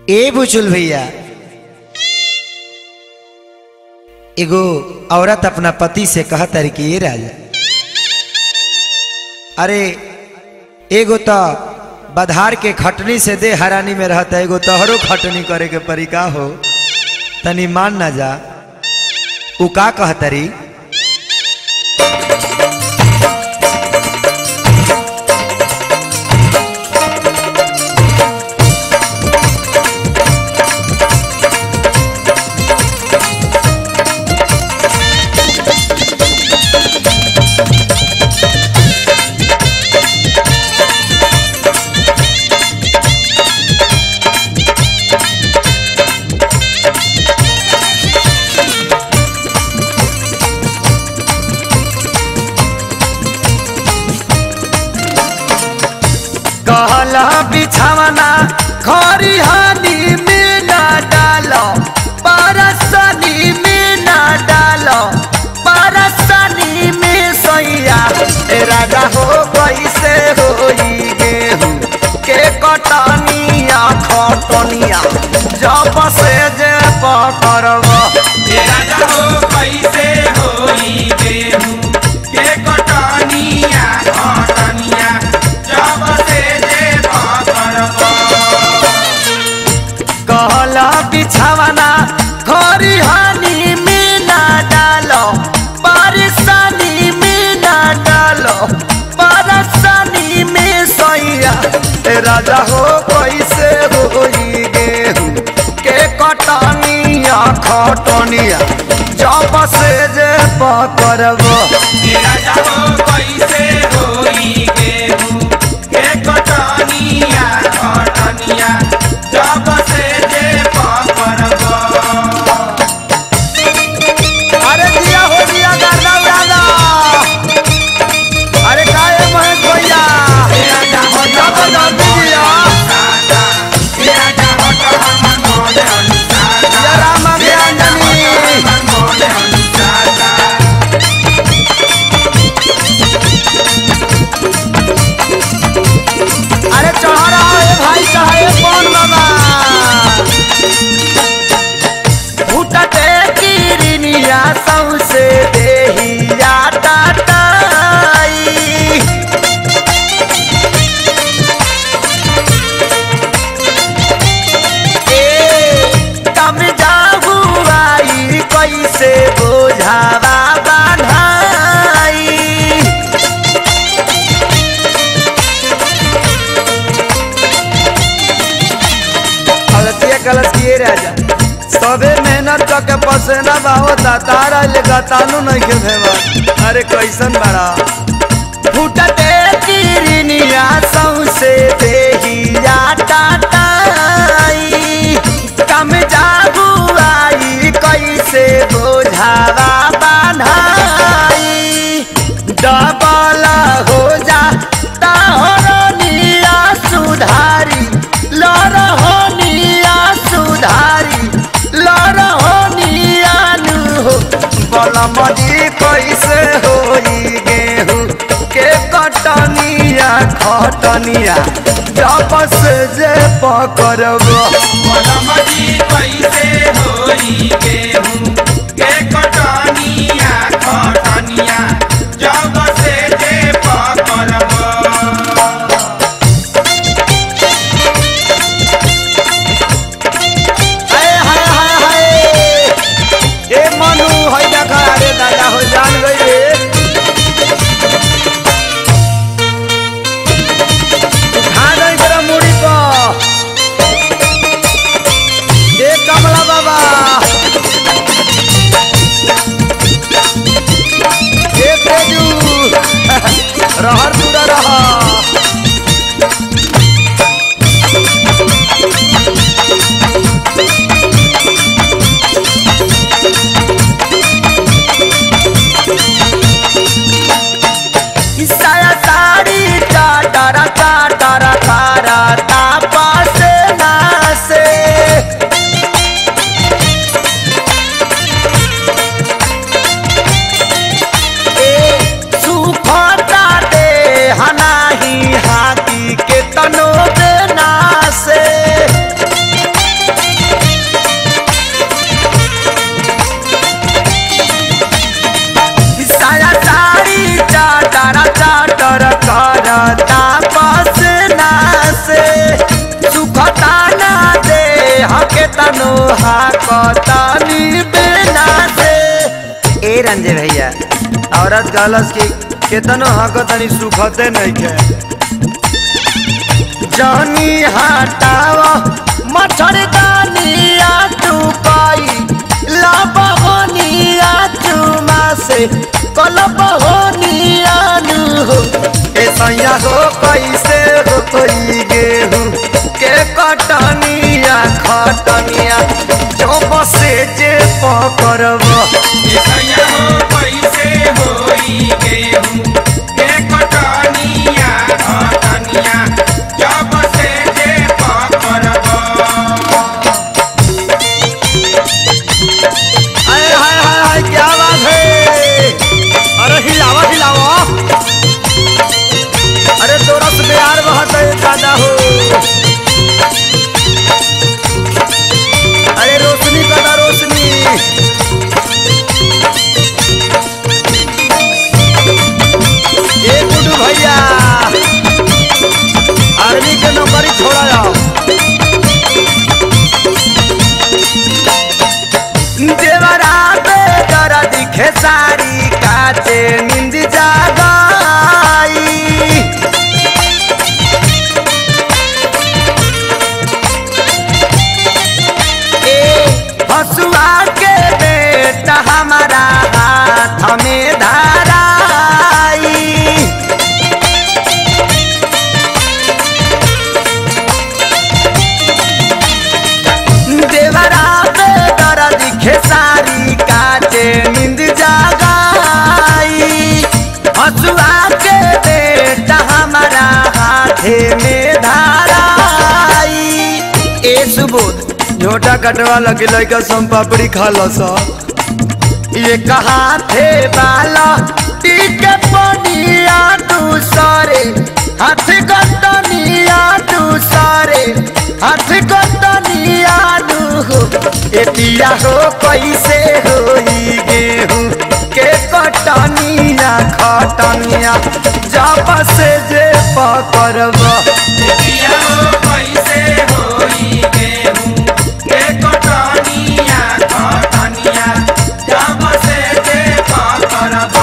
ए बुचुल भैया, एगो औरत अपना पति से कहता रही कि ये राजा, अरे एगो तो बधार के खटनी से दे हरानी में रहता, एगो तोहरो खटनी करे के परिका हो, तनी मान ना जा। उ का कहता रही, कहला बिछावना खरिहानी में ना डालो, परसनी में ना डालो, परसनी में सैया राजा हो कैसे होई गेहूं के कटनिया खटनिया जब से जे पकड़ब राजा हो कैसे होई गेहूं के कटनिया खटनिया जब से जे पकड़ब। कहला बिछावना खरिहानी में ना डालो, परसनी में ना डालो, परसनी में सैया राजा हो कैसे होई गेहूं के कटनिया खटनिया जब से जे पकड़ब राजा हो कैसे होई गेहूं के कटनिया खटनिया जब से जे पकड़ब। अरे दिया हो दिया गाना उड़ाना, अरे काहे महेश भैया राजा हो जब जल्दी दिया राजा हो तो हमर मोले अनुसार या राम ज्ञानी मोले अनुसार। अरे चढ़ा रहा है भाई चाहे कौन बाबा फूटते किरनिया सौसे देहिया टाटाई कम जाहू आई कैसे बोझावा बांधाई कलश किए राजा सबे मेहनत करके पसेना होता तारा लेगा तानू नहीं के भेवा। अरे कैसन बड़ा फूटते किरनिया सौसे देहिया टाटाई कम जागू आई कैसे बोझावा बांधाई डबल हो जा ताहरनिया सुधारी लरहनिया सुधारी लरहनिया नु हो बलमदी कैसे होई गेहूं के कटनिया खटनिया जब से जे पकड़ब मलमदी कैसे होई गेहूं के कटनिया खटनिया जब से जे पकड़ब। हाय हाय हाय हाय ए मनु होई देखा रे दादा हो जान गई रे उठा नहीं करा मुड़ी को तनो हाकतानी बिना से। ए रंजे भैया औरत गलस की केतनो हाकतानी सुखते नहीं के। जानी हटावा मच्छरदानिया तू पाई लाबहोनिया चुमा से कलबहोनिया नु हो। ए सैया हो कैसे हो कोई गेहूं के कटनिया खटनिया जो बसे जे पकड़ब। सैया हो कैसे होई गेहूं के कटनिया खटनिया जब से जे पकड़ब। हाय हाय हाय हाय क्या बात है। अरे हिलावा हिलावा। अरे तो रस बिहार बहुत है दादा हो। अरे रोशनी दादा रोशनी। ये गुड्डू भैया आर्मी के नौकरी छोड़ा जाओ। देवरा बेदरा दिखे सारी काचे नींद जागाई। हसुआ के बेटा हमारा हाथ में धराई। देवरा बेदरा दिखे सारी काचे नींद जागाई। हसुआ के बेटा हमारा हाथे में धराई। ए सुबोध झोटा कटवा लगे लड़का सम पापड़ी खा लो सा। ये कहा थे बाला टीके पनिया दूसरे हाथ कटनिया दूसरे हाथ कटनिया दू। ए पिया हो कैसे होई गेहूं के कटनिया खटनिया जब से जे पकड़ब। सैया हो कैसे होई गेहूं के कटनिया खटनिया जब से जे पकड़ब।